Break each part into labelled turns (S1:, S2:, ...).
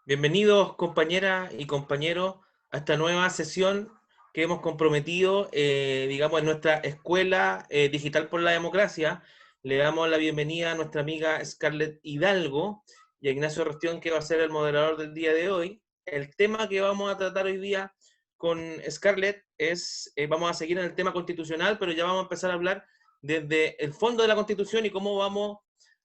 S1: Bienvenidos compañeras y compañeros a esta nueva sesión que hemos comprometido, digamos, en nuestra Escuela Digital por la Democracia. Le damos la bienvenida a nuestra amiga Scarlett Hidalgo y a Ignacio Rostión, que va a ser el moderador del día de hoy. El tema que vamos a tratar hoy día con Scarlett es, vamos a seguir en el tema constitucional, pero ya vamos a empezar a hablar desde el fondo de la Constitución y cómo vamos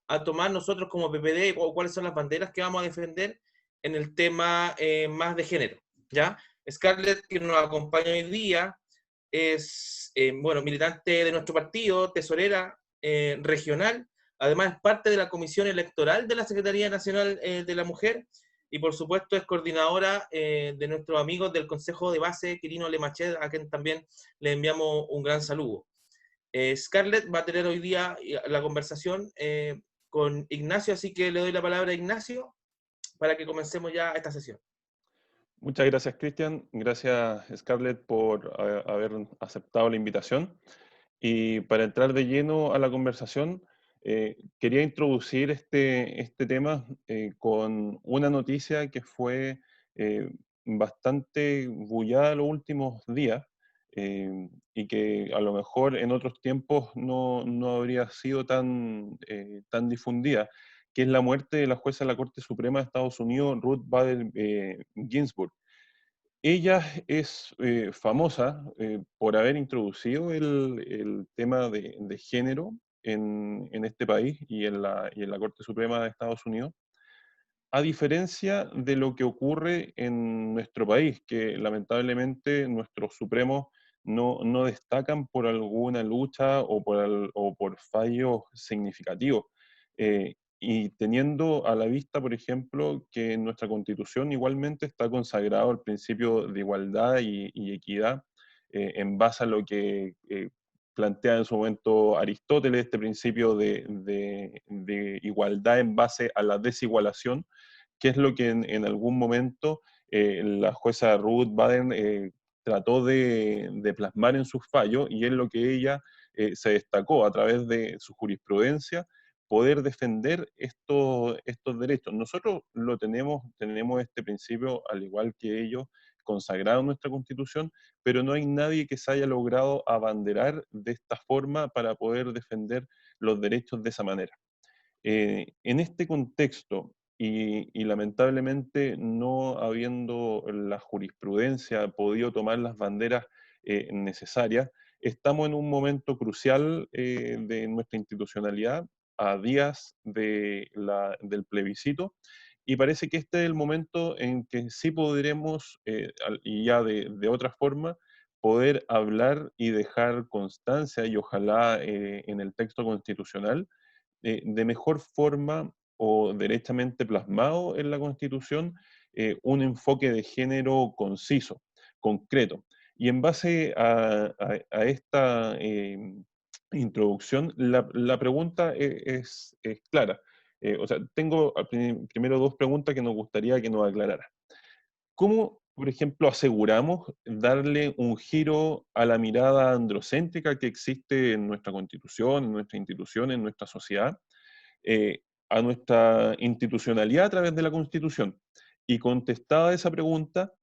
S1: a tomar nosotros como PPD o cuáles son las banderas que vamos a defender en el tema más de género, ¿ya? Scarlett, que nos acompaña hoy día, es, bueno, militante de nuestro partido, tesorera regional, además es parte de la comisión electoral de la Secretaría Nacional de la Mujer, y por supuesto es coordinadora de nuestros amigos del Consejo de Base, Quirino Lemachet, a quien también le enviamos un gran saludo. Scarlett va a tener hoy día la conversación con Ignacio, así que le doy la palabra a Ignacio para que comencemos ya esta sesión.
S2: Muchas gracias, Cristian. Gracias, Scarlett, por haber aceptado la invitación. Y para entrar de lleno a la conversación, quería introducir este tema con una noticia que fue bastante bullada los últimos días y que a lo mejor en otros tiempos no habría sido tan difundida, que es la muerte de la jueza de la Corte Suprema de Estados Unidos, Ruth Bader Ginsburg. Ella es famosa por haber introducido el tema de género en este país y en la Corte Suprema de Estados Unidos, a diferencia de lo que ocurre en nuestro país, que lamentablemente nuestros supremos no destacan por alguna lucha o por fallos significativos. Y teniendo a la vista, por ejemplo, que en nuestra Constitución igualmente está consagrado el principio de igualdad y equidad, en base a lo que plantea en su momento Aristóteles, este principio de igualdad en base a la desigualación, que es lo que en algún momento la jueza Ruth Bader trató de plasmar en sus fallos, y es lo que ella se destacó a través de su jurisprudencia, poder defender estos derechos. Nosotros tenemos este principio, al igual que ellos, consagrado en nuestra Constitución, pero no hay nadie que se haya logrado abanderar de esta forma para poder defender los derechos de esa manera. En este contexto, y lamentablemente no habiendo la jurisprudencia podido tomar las banderas necesarias, estamos en un momento crucial de nuestra institucionalidad, a días del plebiscito, y parece que este es el momento en que sí podremos, y ya de otra forma, poder hablar y dejar constancia, y ojalá en el texto constitucional, de mejor forma o derechamente plasmado en la Constitución, un enfoque de género conciso, concreto. Y en base a esta introducción, la pregunta es clara. O sea, tengo primero dos preguntas que nos gustaría que nos aclarara. ¿Cómo, por ejemplo, aseguramos darle un giro a la mirada androcéntrica que existe en nuestra Constitución, en nuestra institución, en nuestra sociedad, a nuestra institucionalidad a través de la Constitución? Y contestada esa pregunta,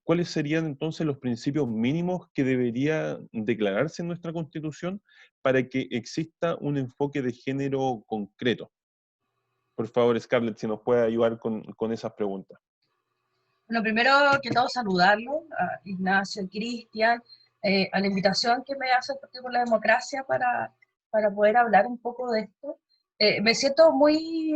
S2: ¿cuáles serían entonces los principios mínimos que debería declararse en nuestra Constitución para que exista un enfoque de género concreto? Por favor, Scarlett, si nos puede ayudar con esas preguntas.
S3: Bueno, primero que todo saludarlo, a Ignacio, Cristian, a la invitación que me hace el Partido por la Democracia para poder hablar un poco de esto. Me siento muy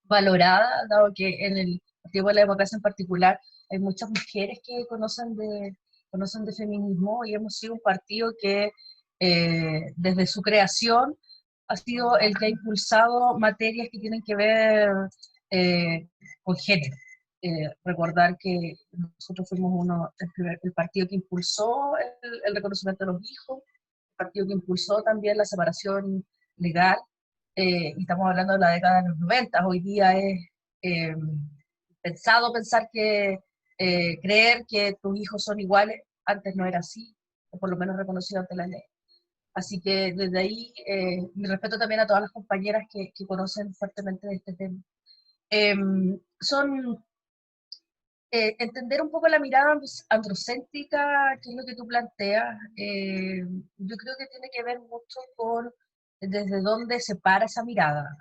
S3: valorada, dado que en el Partido por la Democracia en particular hay muchas mujeres que conocen de feminismo, y hemos sido un partido que desde su creación ha sido el que ha impulsado materias que tienen que ver eh, con género. Recordar que nosotros fuimos el partido que impulsó el reconocimiento de los hijos, el partido que impulsó también la separación legal, y estamos hablando de la década de los 90. Hoy día es eh, pensar creer que tus hijos son iguales. Antes no era así, o por lo menos reconocido ante la ley. Así que desde ahí, mi respeto también a todas las compañeras que conocen fuertemente de este tema. son entender un poco la mirada androcéntrica, que es lo que tú planteas. Yo creo que tiene que ver mucho con desde dónde se para esa mirada.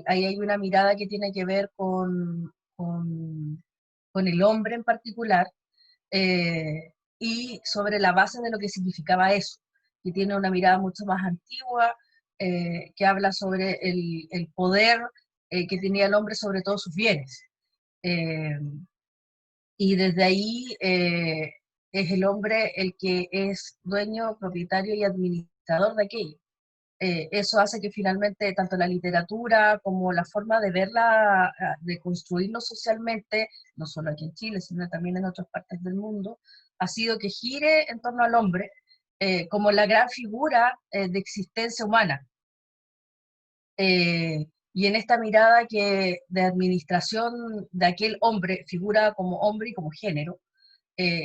S3: Ahí hay una mirada que tiene que ver con el hombre en particular, y sobre la base de lo que significaba eso, que tiene una mirada mucho más antigua, que habla sobre el poder que tenía el hombre sobre todos sus bienes. Eh, y desde ahí es el hombre el que es dueño, propietario y administrador de aquello. Eso hace que finalmente tanto la literatura como la forma de verla, de construirlo socialmente, no solo aquí en Chile, sino también en otras partes del mundo, ha sido que gire en torno al hombre como la gran figura de existencia humana. Y en esta mirada que de administración de aquel hombre figura como hombre y como género,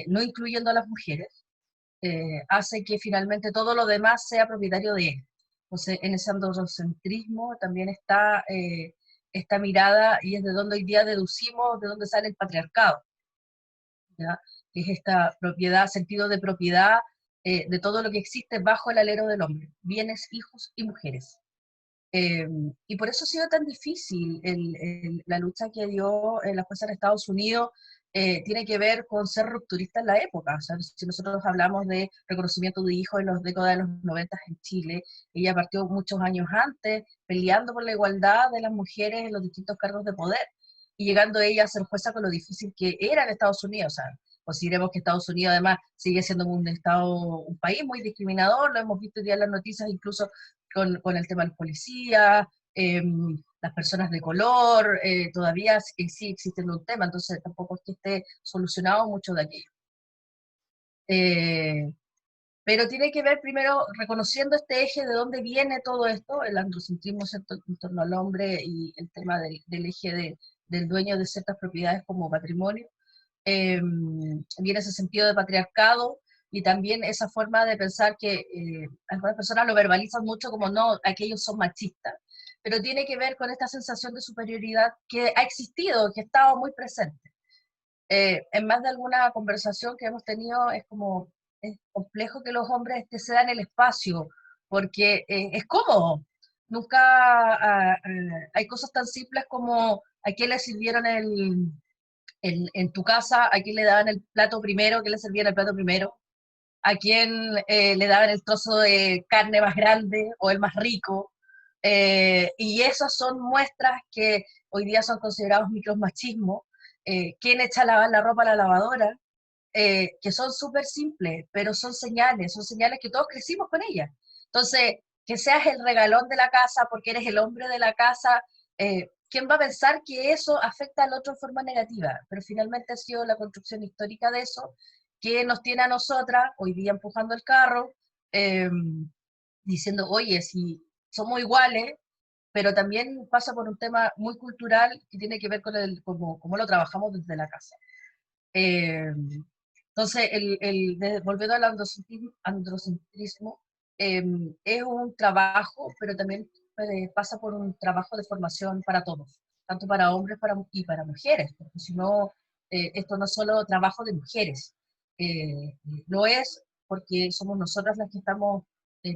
S3: no incluyendo a las mujeres, hace que finalmente todo lo demás sea propietario de él. Entonces, en ese androcentrismo también está esta mirada, y es de donde hoy día deducimos de dónde sale el patriarcado, ¿ya? Que es esta propiedad, sentido de propiedad de todo lo que existe bajo el alero del hombre, bienes, hijos y mujeres. Y por eso ha sido tan difícil la lucha que dio la fuerza de Estados Unidos. Tiene que ver con ser rupturista en la época. O sea, si nosotros hablamos de reconocimiento de hijos en las décadas de los 90 en Chile, ella partió muchos años antes peleando por la igualdad de las mujeres en los distintos cargos de poder, y llegando ella a ser jueza con lo difícil que era en Estados Unidos. O sea, consideremos que Estados Unidos además sigue siendo un país muy discriminador, lo hemos visto hoy día en las noticias, incluso con el tema de los policías, las personas de color, todavía sí existen un tema, entonces tampoco es que esté solucionado mucho de aquello. Pero tiene que ver primero reconociendo este eje de dónde viene todo esto, el androcentrismo en torno al hombre y el tema del eje del dueño de ciertas propiedades como patrimonio. Viene ese sentido de patriarcado, y también esa forma de pensar que algunas personas lo verbalizan mucho como no, aquellos son machistas, pero tiene que ver con esta sensación de superioridad que ha existido, que ha estado muy presente. En más de alguna conversación que hemos tenido, es complejo que los hombres se dan el espacio, porque es cómodo. Nunca hay cosas tan simples como a quién le sirvieron en tu casa, a quién le daban el plato primero, quién le servían el plato primero, a quién le daban el trozo de carne más grande o el más rico. Y esas son muestras que hoy día son considerados micromachismo. ¿Quién echa a lavar la ropa a la lavadora? Que son súper simples, pero son señales que todos crecimos con ellas. Entonces, que seas el regalón de la casa porque eres el hombre de la casa, ¿quién va a pensar que eso afecta al otro de forma negativa? Pero finalmente ha sido la construcción histórica de eso que nos tiene a nosotras hoy día empujando el carro, eh, diciendo, oye, si somos iguales, pero también pasa por un tema muy cultural que tiene que ver con cómo lo trabajamos desde la casa. Eh, entonces, volviendo al androcentrismo, es un trabajo, pero también pasa por un trabajo de formación para todos, tanto para hombres y para mujeres, porque si no, esto no es solo trabajo de mujeres, lo es porque somos nosotras las que estamos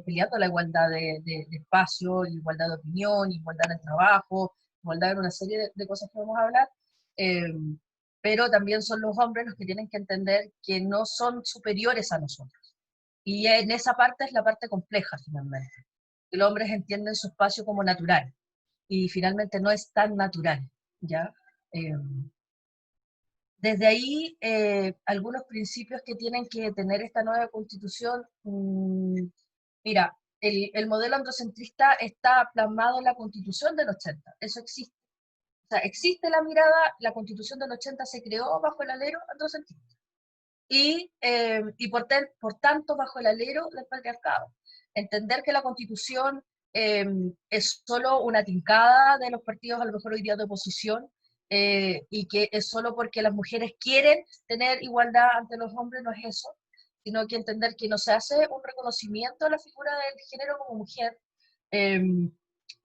S3: peleando la igualdad de espacio, igualdad de opinión, igualdad de trabajo, igualdad en una serie de cosas que vamos a hablar. Eh, pero también son los hombres los que tienen que entender que no son superiores a nosotros. Y en esa parte es la parte compleja finalmente. Los hombres entienden su espacio como natural, y finalmente no es tan natural, ¿ya? Desde ahí, algunos principios que tienen que tener esta nueva constitución, mira, el modelo androcentrista está plasmado en la constitución del 80, eso existe. O sea, existe la mirada, la constitución del 80 se creó bajo el alero androcentrista. Y por tanto bajo el alero del patriarcado. Entender que la constitución es solo una tincada de los partidos, a lo mejor hoy día de oposición, y que es solo porque las mujeres quieren tener igualdad ante los hombres, no es eso, sino que entender que no se hace un reconocimiento a la figura del género como mujer, eh,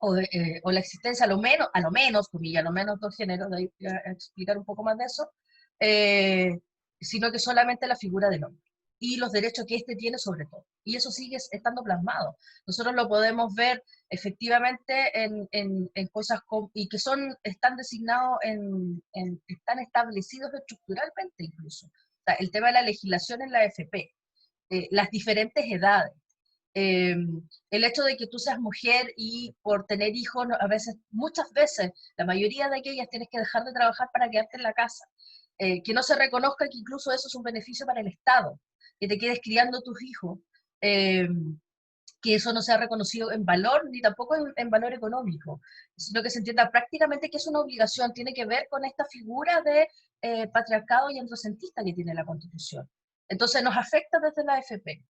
S3: o la existencia, a lo menos, comillas, a lo menos dos géneros, de ahí voy a explicar un poco más de eso, sino que solamente la figura del hombre y los derechos que éste tiene sobre todo. Y eso sigue estando plasmado. Nosotros lo podemos ver efectivamente en cosas y que están designados, están establecidos estructuralmente incluso. O sea, el tema de la legislación en la AFP, las diferentes edades, eh, el hecho de que tú seas mujer y por tener hijos, a veces, muchas veces, la mayoría de aquellas tienes que dejar de trabajar para quedarte en la casa. Que no se reconozca que incluso eso es un beneficio para el Estado, que te quedes criando tus hijos, eh, que eso no sea reconocido en valor, ni tampoco en valor económico, sino que se entienda prácticamente que es una obligación, tiene que ver con esta figura de patriarcado y androcentista que tiene la Constitución. Entonces nos afecta desde la AFP.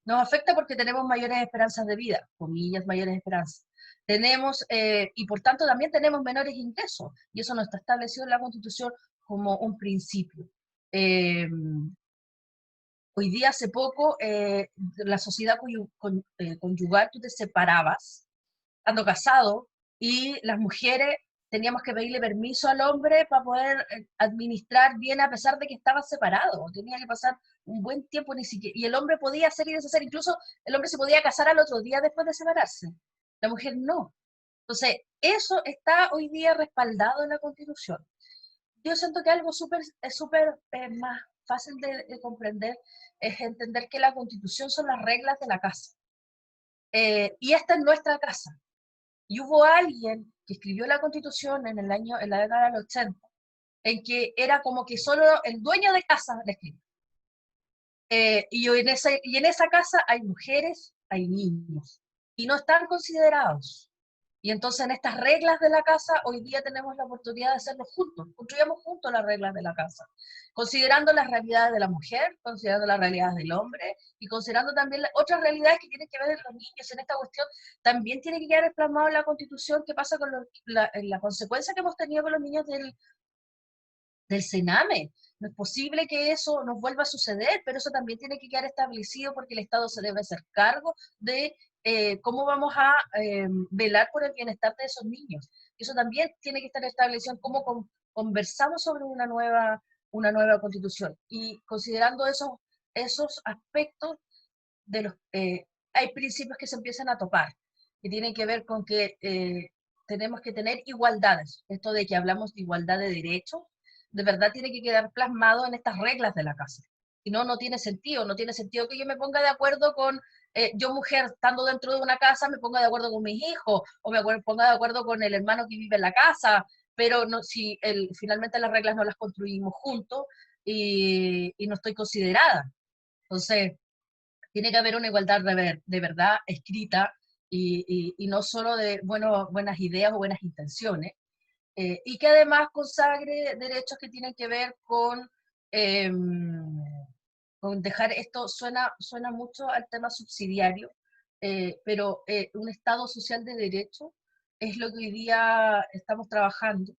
S3: Nos afecta porque tenemos mayores esperanzas de vida, comillas, mayores esperanzas. Tenemos, y por tanto también tenemos menores ingresos, y eso no está establecido en la Constitución como un principio. Hoy día, hace poco, la sociedad conyugal, tú te separabas, estando casado, y las mujeres teníamos que pedirle permiso al hombre para poder administrar bien a pesar de que estaba separado. Tenía que pasar un buen tiempo, ni siquiera, y el hombre podía hacer y deshacer, incluso el hombre se podía casar al otro día después de separarse. La mujer no. Entonces, eso está hoy día respaldado en la Constitución. Yo siento que algo súper más fácil de comprender es entender que la Constitución son las reglas de la casa. Y esta es nuestra casa. Y hubo alguien que escribió la Constitución en la década del 80, en que era como que solo el dueño de casa la escribió. Y en esa casa hay mujeres, hay niños, y no están considerados. Y entonces en estas reglas de la casa, hoy día tenemos la oportunidad de hacerlo juntos, construyamos juntos las reglas de la casa, considerando las realidades de la mujer, considerando las realidades del hombre, y considerando también otras realidades que tienen que ver con los niños. En esta cuestión también tiene que quedar plasmado en la Constitución qué pasa con la consecuencia que hemos tenido con los niños del Sename. No es posible que eso nos vuelva a suceder, pero eso también tiene que quedar establecido porque el Estado se debe hacer cargo de cómo vamos a velar por el bienestar de esos niños. Eso también tiene que estar establecido en cómo conversamos sobre una nueva constitución. Y considerando esos aspectos, hay principios que se empiezan a topar, que tienen que ver con que tenemos que tener igualdades. Esto de que hablamos de igualdad de derechos, de verdad tiene que quedar plasmado en estas reglas de la casa. Si no, no tiene sentido. No tiene sentido que yo me ponga de acuerdo con, yo mujer, estando dentro de una casa, me ponga de acuerdo con mis hijos, o me ponga de acuerdo con el hermano que vive en la casa, pero no, si finalmente las reglas no las construimos juntos y no estoy considerada. Entonces, tiene que haber una igualdad de verdad escrita y no solo de buenas ideas o buenas intenciones, y que además consagre derechos que tienen que ver eh, con dejar esto, suena mucho al tema subsidiario, pero un Estado social de derecho es lo que hoy día estamos trabajando,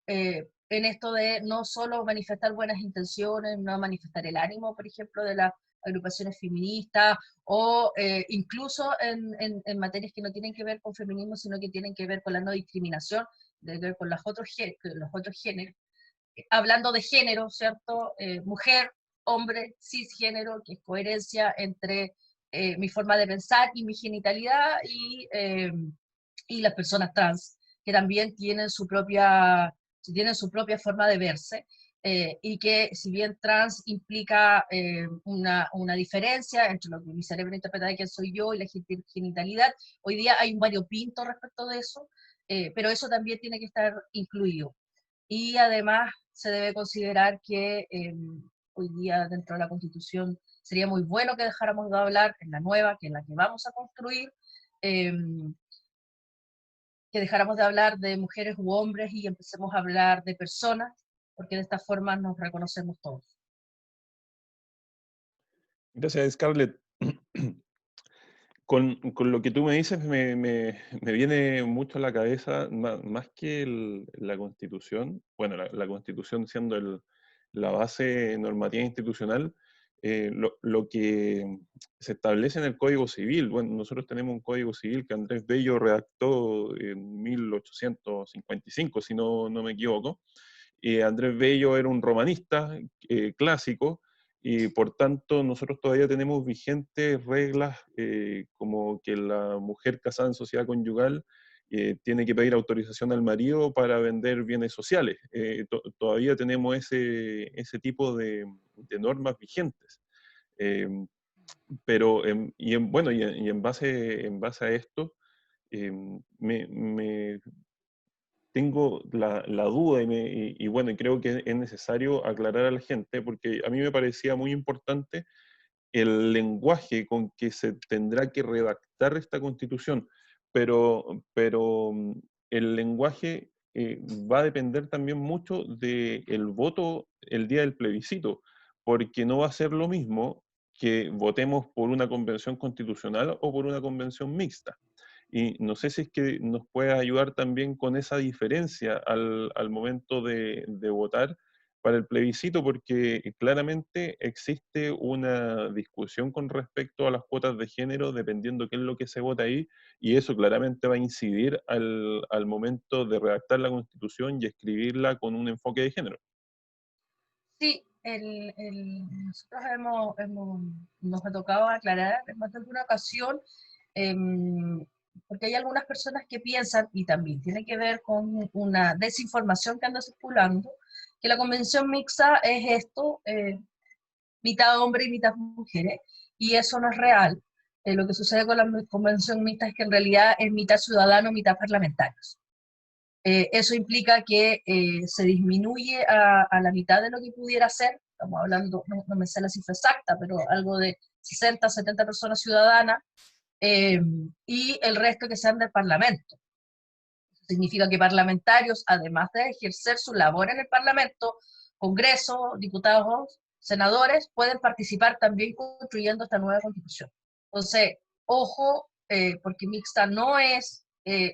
S3: en esto de no solo manifestar buenas intenciones, no manifestar el ánimo, por ejemplo, de las agrupaciones feministas, o incluso en materias que no tienen que ver con feminismo, sino que tienen que ver con la no discriminación, de ver con los otros géneros, hablando de género, ¿cierto? Mujer, hombre, cisgénero, que es coherencia entre mi forma de pensar y mi genitalidad, y las personas trans, que también tienen su propia forma de verse, y que si bien trans implica una diferencia entre lo que mi cerebro interpreta de quién soy yo y la genitalidad, hoy día hay un variopinto respecto de eso, pero eso también tiene que estar incluido. Y además se debe considerar que hoy día dentro de la Constitución sería muy bueno que dejáramos de hablar en la nueva, que es la que vamos a construir, eh, que dejáramos de hablar de mujeres u hombres y empecemos a hablar de personas, porque de esta forma nos reconocemos todos.
S2: Gracias, Scarlett. Con lo que tú me dices me viene mucho a la cabeza, más que la Constitución, bueno, la Constitución siendo la base normativa institucional, lo que se establece en el Código Civil. Bueno, nosotros tenemos un Código Civil que Andrés Bello redactó en 1855, si no me equivoco. Andrés Bello era un romanista clásico, y por tanto nosotros todavía tenemos vigentes reglas como que la mujer casada en sociedad conyugal tiene que pedir autorización al marido para vender bienes sociales. Todavía tenemos ese tipo de normas vigentes. Eh, pero, bueno, y en base a esto, me tengo la duda y bueno, creo que es necesario aclarar a la gente, porque a mí me parecía muy importante el lenguaje con que se tendrá que redactar esta constitución, pero el lenguaje va a depender también mucho del voto el día del plebiscito, porque no va a ser lo mismo que votemos por una convención constitucional o por una convención mixta. Y no sé si es que nos puede ayudar también con esa diferencia al momento de votar para el plebiscito, porque claramente existe una discusión con respecto a las cuotas de género, dependiendo qué es lo que se vota ahí, y eso claramente va a incidir al momento de redactar la Constitución y escribirla con un enfoque de género.
S3: Sí, nosotros nos ha tocado aclarar en más de alguna ocasión, porque hay algunas personas que piensan, y también tiene que ver con una desinformación que anda circulando, que la convención mixta es esto, mitad hombre y mitad mujeres, y eso no es real. Lo que sucede con la convención mixta es que en realidad es mitad ciudadano, mitad parlamentarios. Eso implica que se disminuye a la mitad de lo que pudiera ser, estamos hablando, no me sé la cifra exacta, pero algo de 60, 70 personas ciudadanas, y el resto que sean del Parlamento. Significa que parlamentarios, además de ejercer su labor en el Parlamento, Congreso, diputados, senadores, pueden participar también construyendo esta nueva constitución. Entonces, ojo, porque mixta no es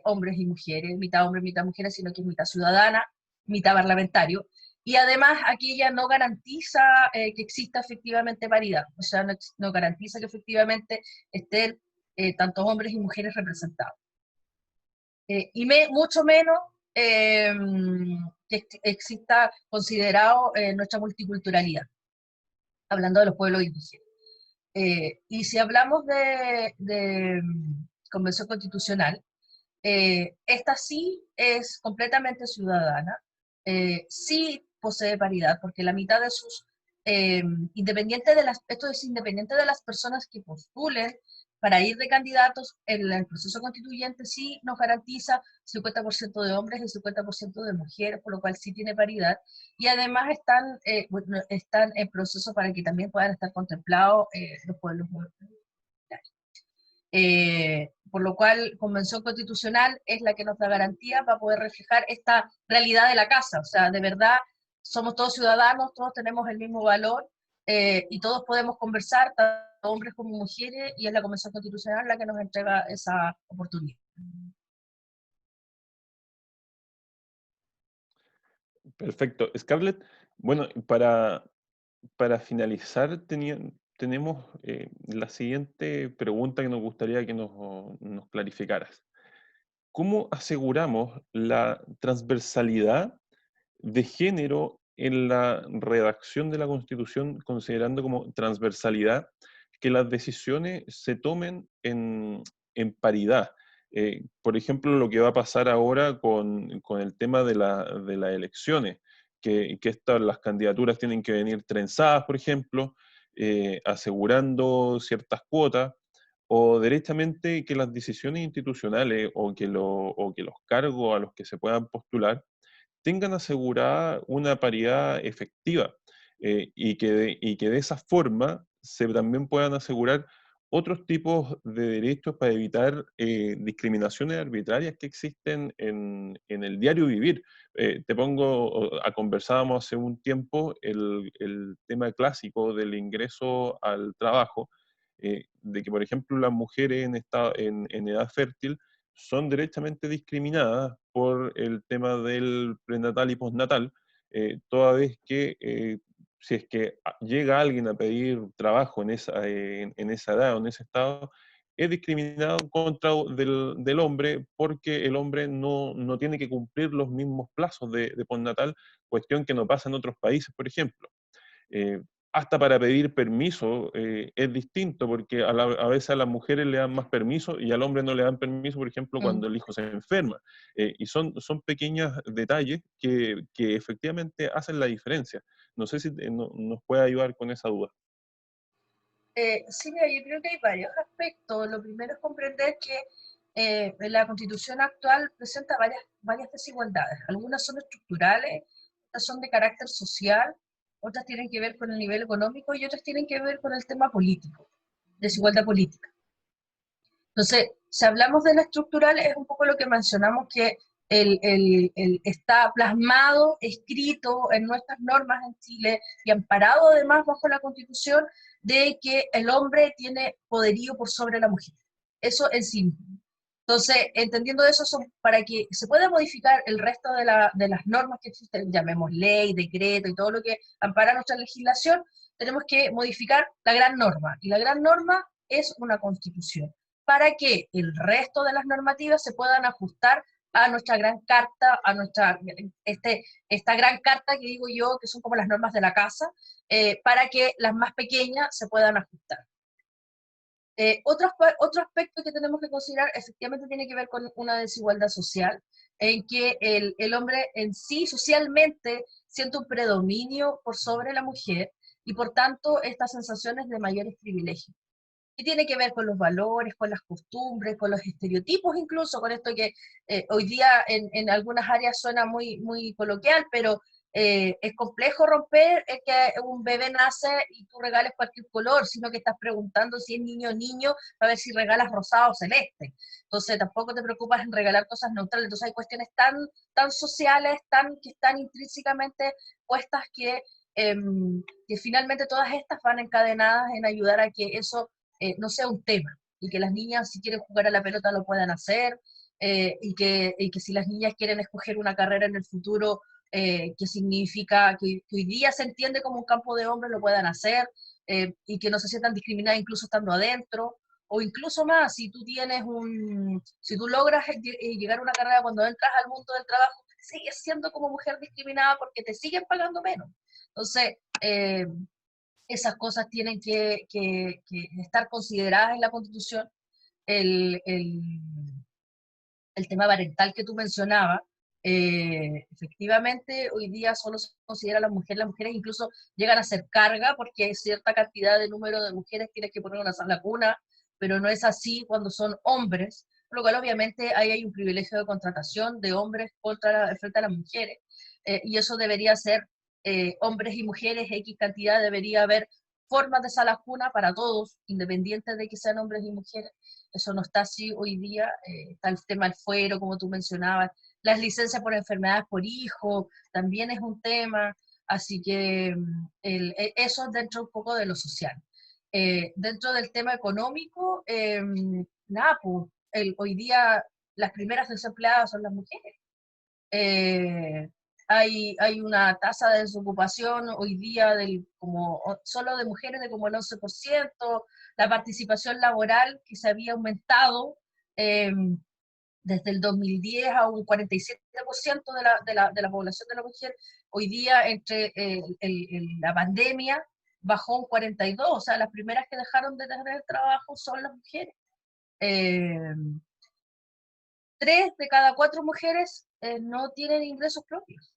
S3: hombres y mujeres, mitad hombres, mitad mujeres, sino que es mitad ciudadana, mitad parlamentario. Y además aquí ya no garantiza que exista efectivamente paridad, o sea, no garantiza que efectivamente estén tantos hombres y mujeres representados. Y mucho menos que exista considerado nuestra multiculturalidad, hablando de los pueblos indígenas. Y si hablamos de Convención Constitucional, esta sí es completamente ciudadana, sí posee paridad, porque la mitad de sus, esto es independiente de las personas que postulen para ir de candidatos, el proceso constituyente sí nos garantiza 50% de hombres y 50% de mujeres, por lo cual sí tiene paridad, y además están en proceso para que también puedan estar contemplados los pueblos originarios. Por lo cual, Convención Constitucional es la que nos da garantía para poder reflejar esta realidad de la casa. O sea, de verdad, somos todos ciudadanos, todos tenemos el mismo valor y todos podemos conversar, tanto hombres como mujeres, y es la Convención Constitucional la que nos entrega esa oportunidad.
S2: Perfecto. Scarlett, bueno, para finalizar, tenemos la siguiente pregunta que nos gustaría que nos clarificaras. ¿Cómo aseguramos la transversalidad de género en la redacción de la Constitución, considerando como transversalidad que las decisiones se tomen en paridad? Por ejemplo, lo que va a pasar ahora con el tema de las elecciones, que las candidaturas tienen que venir trenzadas, por ejemplo, asegurando ciertas cuotas, o directamente que las decisiones institucionales o que los cargos a los que se puedan postular tengan asegurada una paridad efectiva, y que de esa forma se también puedan asegurar otros tipos de derechos para evitar discriminaciones arbitrarias que existen en el diario vivir. Conversábamos hace un tiempo el tema clásico del ingreso al trabajo, de que, por ejemplo, las mujeres en edad fértil son directamente discriminadas por el tema del prenatal y postnatal, toda vez que si es que llega alguien a pedir trabajo en esa edad o en ese estado, es discriminado contra del hombre porque el hombre no tiene que cumplir los mismos plazos de postnatal, cuestión que no pasa en otros países, por ejemplo. Eh, Hasta para pedir permiso es distinto, porque a veces a las mujeres le dan más permiso y al hombre no le dan permiso, por ejemplo, cuando el hijo se enferma. Y son pequeños detalles que efectivamente hacen la diferencia. No sé si nos puede ayudar con esa duda.
S3: Sí, mira, yo creo que hay varios aspectos. Lo primero es comprender que la Constitución actual presenta varias desigualdades. Algunas son estructurales, otras son de carácter social, otras tienen que ver con el nivel económico y otras tienen que ver con el tema político, desigualdad política. Entonces, si hablamos de la estructural, es un poco lo que mencionamos, que está plasmado, escrito en nuestras normas en Chile y amparado además bajo la Constitución, de que el hombre tiene poderío por sobre la mujer. Eso en sí mismo. Entonces, entendiendo eso, para que se pueda modificar el resto de las normas que existen, llamemos ley, decreto y todo lo que ampara nuestra legislación, tenemos que modificar la gran norma. Y la gran norma es una constitución, para que el resto de las normativas se puedan ajustar a nuestra gran carta, esta gran carta que digo yo, que son como las normas de la casa, para que las más pequeñas se puedan ajustar. Otro aspecto que tenemos que considerar efectivamente tiene que ver con una desigualdad social, en que el hombre en sí socialmente siente un predominio por sobre la mujer y por tanto estas sensaciones de mayores privilegios. Y tiene que ver con los valores, con las costumbres, con los estereotipos, incluso con esto que hoy día en algunas áreas suena muy coloquial, pero es complejo romper que un bebé nace y tú regales cualquier color, sino que estás preguntando si es niño o niño para ver si regalas rosado o celeste. Entonces tampoco te preocupas en regalar cosas neutrales. Entonces hay cuestiones tan sociales, que están intrínsecamente puestas que finalmente todas estas van encadenadas en ayudar a que eso no sea un tema, y que las niñas si quieren jugar a la pelota lo puedan hacer, y que si las niñas quieren escoger una carrera en el futuro que significa que hoy día se entiende como un campo de hombres, lo puedan hacer, y que no se sientan discriminadas incluso estando adentro, o incluso más, si tú logras llegar a una carrera cuando entras al mundo del trabajo, sigues siendo como mujer discriminada porque te siguen pagando menos. Entonces, esas cosas tienen que estar consideradas en la Constitución. El, el, el tema parental que tú mencionabas, efectivamente hoy día solo se considera a las mujeres incluso llegan a ser carga porque hay cierta cantidad de número de mujeres tienes que poner una sala cuna, pero no es así cuando son hombres, por lo cual obviamente ahí hay un privilegio de contratación de hombres frente a las mujeres, y eso debería ser hombres y mujeres, X cantidad, debería haber formas de sala cuna para todos, independiente de que sean hombres y mujeres. Eso no está así hoy día, está el tema del fuero, como tú mencionabas, las licencias por enfermedades por hijo, también es un tema, así que eso es dentro un poco de lo social. Dentro del tema económico, nada, pues, hoy día las primeras desempleadas son las mujeres. Eh, hay una tasa de desocupación hoy día solo de mujeres de como el 11%, la participación laboral que se había aumentado desde el 2010 a un 47% de la población de la mujer, hoy día entre la pandemia bajó un 42%, o sea, las primeras que dejaron de tener trabajo son las mujeres. 3 de cada 4 mujeres no tienen ingresos propios.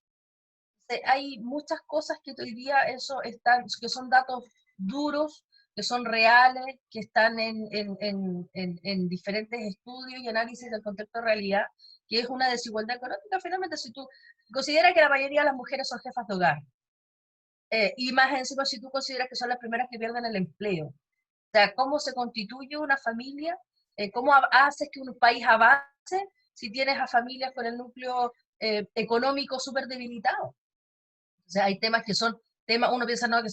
S3: Hay muchas cosas que hoy día que son datos duros, que son reales, que están en diferentes estudios y análisis del contexto de realidad, que es una desigualdad económica. Finalmente, si tú consideras que la mayoría de las mujeres son jefas de hogar, y más encima si tú consideras que son las primeras que pierden el empleo, o sea, cómo se constituye una familia, cómo haces que un país avance si tienes a familias con el núcleo económico súper debilitado. O sea, hay temas que son temas, uno piensa, no, que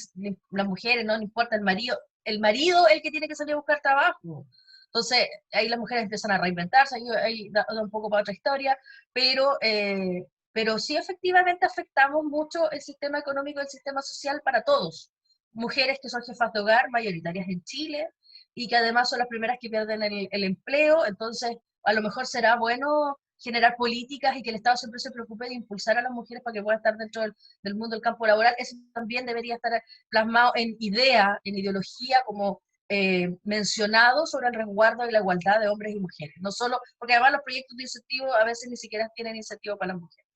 S3: las mujeres, no importa el marido es el que tiene que salir a buscar trabajo. Entonces, ahí las mujeres empiezan a reinventarse, ahí da un poco para otra historia, pero pero sí efectivamente afectamos mucho el sistema económico y el sistema social para todos. Mujeres que son jefas de hogar, mayoritarias en Chile, y que además son las primeras que pierden el empleo, entonces a lo mejor será bueno generar políticas y que el Estado siempre se preocupe de impulsar a las mujeres para que puedan estar dentro del mundo del campo laboral. Eso también debería estar plasmado en idea, en ideología, como mencionado sobre el resguardo y la igualdad de hombres y mujeres. No solo, porque además los proyectos de incentivo a veces ni siquiera tienen incentivo para las mujeres.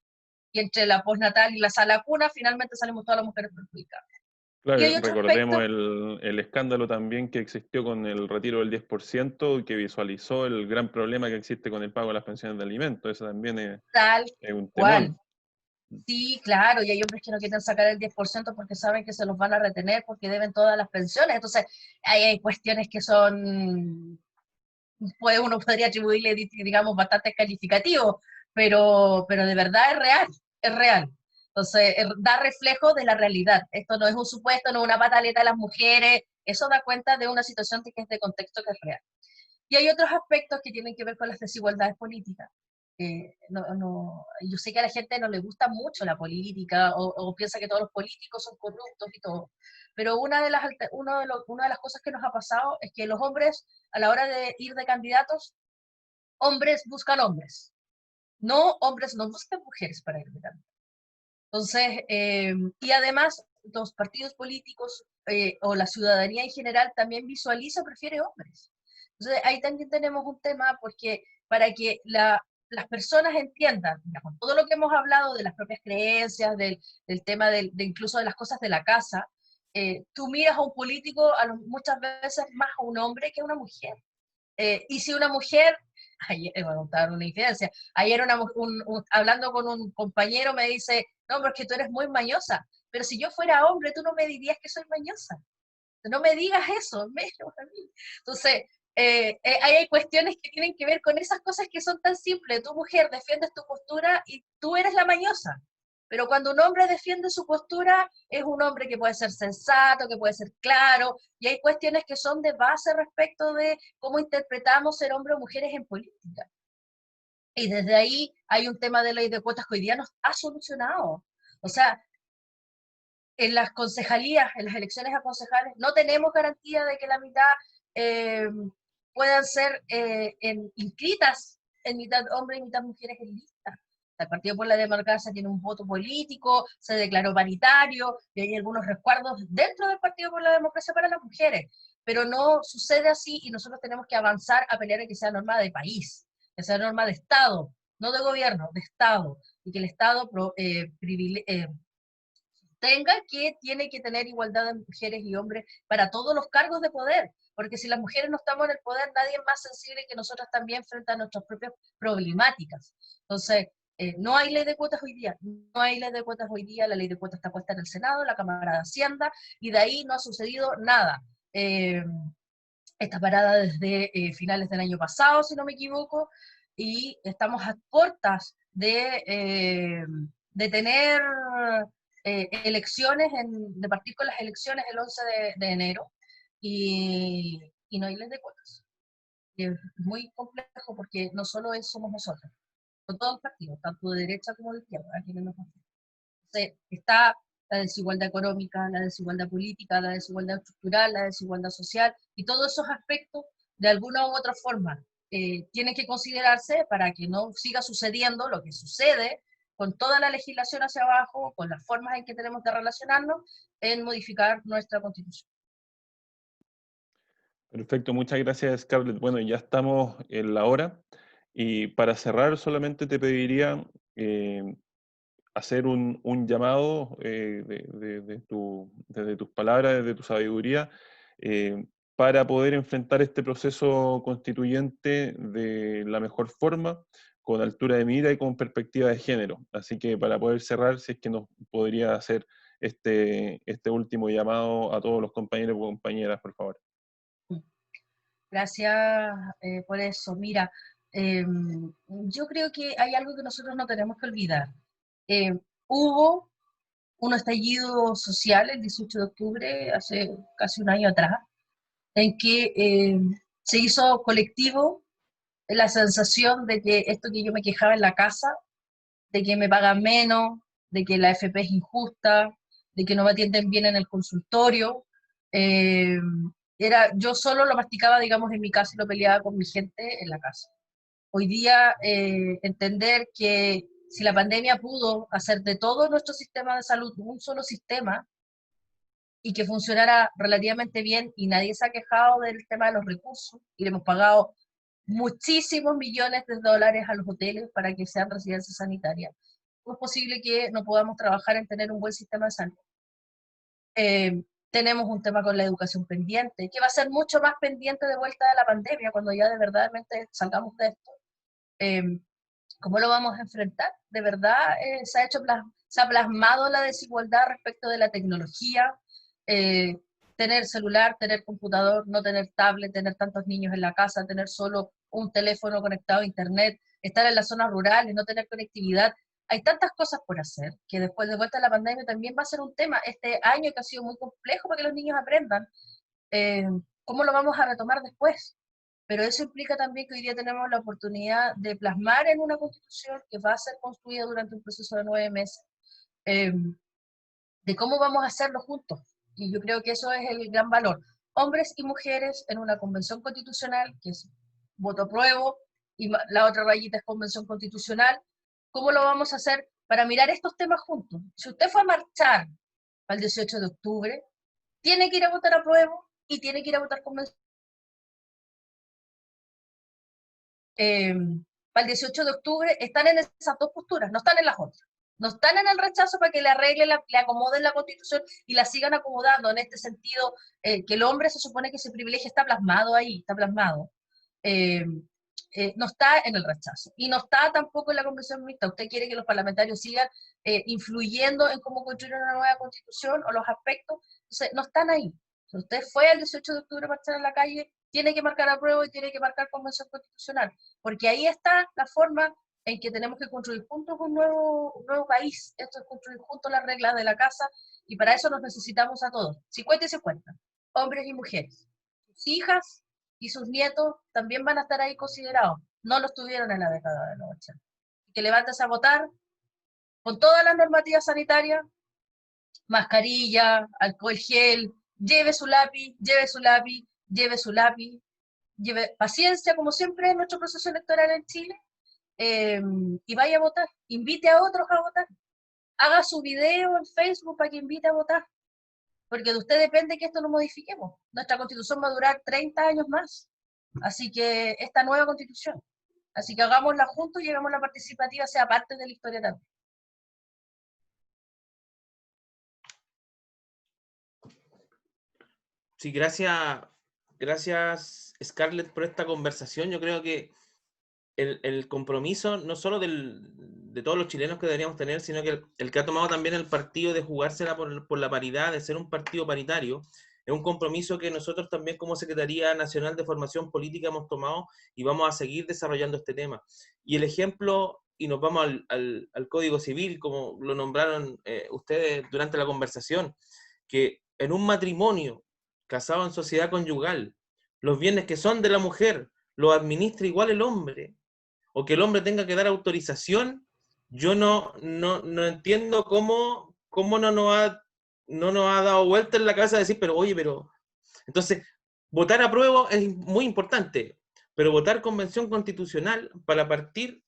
S3: Y entre la postnatal y la sala cuna, finalmente salimos todas las mujeres perjudicadas. Y hay
S2: Claro,
S3: otro
S2: recordemos
S3: aspecto.
S2: el escándalo también que existió con el retiro del 10%, que visualizó el gran problema que existe con el pago de las pensiones de alimentos. Eso también
S3: Tal
S2: es un
S3: cual.
S2: temón.
S3: Sí, claro, y hay hombres que no quieren sacar el 10% porque saben que se los van a retener porque deben todas las pensiones. Entonces, hay cuestiones que son, pues uno podría atribuirle, digamos, bastante calificativo, pero de verdad es real, es real. Entonces, da reflejo de la realidad. Esto no es un supuesto, no es una pataleta de las mujeres, eso da cuenta de una situación que es de contexto, que es real. Y hay otros aspectos que tienen que ver con las desigualdades políticas. Yo sé que a la gente no le gusta mucho la política o piensa que todos los políticos son corruptos y todo, pero una de las cosas que nos ha pasado es que los hombres, a la hora de ir de candidatos, hombres buscan hombres, no hombres no buscan mujeres para ir de candidatos. Entonces, y además, los partidos políticos o la ciudadanía en general también visualiza, prefiere hombres. Entonces, ahí también tenemos un tema, porque para que las personas entiendan, digamos, todo lo que hemos hablado de las propias creencias, del tema de incluso de las cosas de la casa, tú miras a un político muchas veces más a un hombre que a una mujer. Y si una mujer, ayer, voy a contar una infidencia, ayer hablando con un compañero me dice, no, pero es que tú eres muy mañosa, pero si yo fuera hombre, tú no me dirías que soy mañosa. No me digas eso, menos a mí. Entonces, hay cuestiones que tienen que ver con esas cosas que son tan simples. Tu mujer defiendes tu postura y tú eres la mañosa. Pero cuando un hombre defiende su postura, es un hombre que puede ser sensato, que puede ser claro, y hay cuestiones que son de base respecto de cómo interpretamos ser hombre o mujeres en política. Y desde ahí hay un tema de ley de cuotas que hoy día nos ha solucionado. O sea, en las concejalías, en las elecciones a concejales, no tenemos garantía de que la mitad eh, puedan ser inscritas en mitad hombres y mitad mujeres en lista. El Partido por la Democracia tiene un voto político, se declaró paritario, y hay algunos resguardos dentro del Partido por la Democracia para las mujeres, pero no sucede así y nosotros tenemos que avanzar a pelear en que sea norma de país, que sea norma de Estado, no de gobierno, de Estado, y que el Estado tiene que tener igualdad de mujeres y hombres para todos los cargos de poder, porque si las mujeres no estamos en el poder, nadie es más sensible que nosotras también frente a nuestras propias problemáticas. Entonces, no hay ley de cuotas hoy día, no hay ley de cuotas hoy día, la ley de cuotas está puesta en el Senado, en la Cámara de Hacienda, y de ahí no ha sucedido nada. Está parada desde finales del año pasado, si no me equivoco, y estamos a puertas de tener de partir con las elecciones el 11 de enero, y no hay ley de cuotas. Y es muy complejo porque no solo somos nosotros, son todos los partidos, tanto de derecha como de izquierda, aquí no nos afecta. Entonces, está la desigualdad económica, la desigualdad política, la desigualdad estructural, la desigualdad social, y todos esos aspectos, de alguna u otra forma, tienen que considerarse para que no siga sucediendo lo que sucede con toda la legislación hacia abajo, con las formas en que tenemos de relacionarnos, en modificar nuestra Constitución.
S2: Perfecto, muchas gracias, Scarlett. Bueno, ya estamos en la hora y para cerrar solamente te pediría hacer un llamado desde tus palabras, desde tu sabiduría, para poder enfrentar este proceso constituyente de la mejor forma, con altura de mira y con perspectiva de género. Así que para poder cerrar, si es que nos podría hacer este último llamado a todos los compañeros y compañeras, por favor.
S3: Gracias por eso. Mira, yo creo que hay algo que nosotros no tenemos que olvidar. Hubo un estallido social el 18 de octubre, hace casi un año atrás, en que se hizo colectivo la sensación de que esto que yo me quejaba en la casa de que me pagan menos, de que la FP es injusta, de que no me atienden bien en el consultorio. Yo solo lo masticaba, digamos, en mi casa y lo peleaba con mi gente en la casa. Hoy día, entender que si la pandemia pudo hacer de todo nuestro sistema de salud un solo sistema y que funcionara relativamente bien y nadie se ha quejado del tema de los recursos y le hemos pagado muchísimos millones de dólares a los hoteles para que sean residencias sanitarias, ¿cómo es posible que no podamos trabajar en tener un buen sistema de salud? Tenemos un tema con la educación pendiente, que va a ser mucho más pendiente de vuelta de la pandemia, cuando ya de verdad salgamos de esto. ¿Cómo lo vamos a enfrentar? De verdad, se ha plasmado la desigualdad respecto de la tecnología, tener celular, tener computador, no tener tablet, tener tantos niños en la casa, tener solo un teléfono conectado a internet, estar en las zonas rurales, no tener conectividad. Hay tantas cosas por hacer que después de vuelta de la pandemia también va a ser un tema. Este año que ha sido muy complejo para que los niños aprendan, ¿cómo lo vamos a retomar después? Pero eso implica también que hoy día tenemos la oportunidad de plasmar en una constitución que va a ser construida durante un proceso de 9 meses, de cómo vamos a hacerlo juntos. Y yo creo que eso es el gran valor. Hombres y mujeres en una convención constitucional, que es voto apruebo, y la otra rayita es convención constitucional. ¿Cómo lo vamos a hacer para mirar estos temas juntos? Si usted fue a marchar para el 18 de octubre, tiene que ir a votar apruebo y tiene que ir a votar convención. Para el 18 de octubre están en esas dos posturas, no están en las otras. No están en el rechazo para que le arreglen, le acomoden la Constitución y la sigan acomodando en este sentido, que el hombre se supone que ese privilegio está plasmado ahí, está plasmado. No está en el rechazo y no está tampoco en la convención mixta. Usted quiere que los parlamentarios sigan influyendo en cómo construir una nueva constitución o los aspectos, entonces no están ahí. Si usted fue al 18 de octubre a marchar en la calle, tiene que marcar apruebo y tiene que marcar convención constitucional, porque ahí está la forma en que tenemos que construir juntos un nuevo país. Esto es construir juntos las reglas de la casa, y para eso nos necesitamos a todos, 50 y 50, hombres y mujeres. Sus hijas y sus nietos también van a estar ahí considerados. No los tuvieron en la década de los 80. Que levantes a votar con todas las normativas sanitarias, mascarilla, alcohol gel, lleve su lápiz, lleve su lápiz, lleve su lápiz, lleve paciencia, como siempre en nuestro proceso electoral en Chile, y vaya a votar. Invite a otros a votar. Haga su video en Facebook para que invite a votar. Porque de usted depende que esto lo modifiquemos. Nuestra constitución va a durar 30 años más. Así que esta nueva constitución. Así que hagámosla juntos y hagámosla participativa, sea parte de la historia también.
S1: Sí, gracias Scarlett por esta conversación. Yo creo que el compromiso no solo de todos los chilenos que deberíamos tener, sino que el que ha tomado también el partido de jugársela por la paridad, de ser un partido paritario, es un compromiso que nosotros también como Secretaría Nacional de Formación Política hemos tomado y vamos a seguir desarrollando este tema. Y el ejemplo, y nos vamos al Código Civil, como lo nombraron ustedes durante la conversación, que en un matrimonio casado en sociedad conyugal, los bienes que son de la mujer los administra igual el hombre, o que el hombre tenga que dar autorización, yo no entiendo cómo no nos ha dado vuelta en la cabeza de decir, pero oye, pero... Entonces, votar a prueba es muy importante, pero votar convención constitucional para partir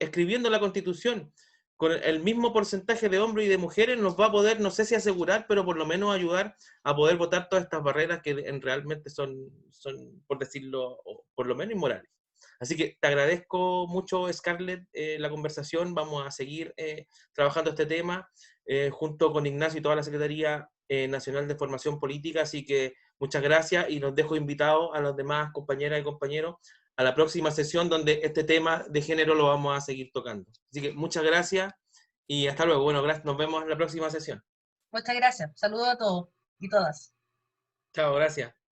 S1: escribiendo la constitución con el mismo porcentaje de hombres y de mujeres nos va a poder, no sé si asegurar, pero por lo menos ayudar a poder votar todas estas barreras que realmente son por decirlo, por lo menos inmorales. Así que te agradezco mucho, Scarlett, la conversación. Vamos a seguir trabajando este tema junto con Ignacio y toda la Secretaría Nacional de Formación Política. Así que muchas gracias y los dejo invitados a los demás compañeras y compañeros a la próxima sesión donde este tema de género lo vamos a seguir tocando. Así que muchas gracias y hasta luego. Bueno, nos vemos en la próxima sesión.
S3: Muchas gracias. Saludos a todos y todas.
S1: Chao, gracias.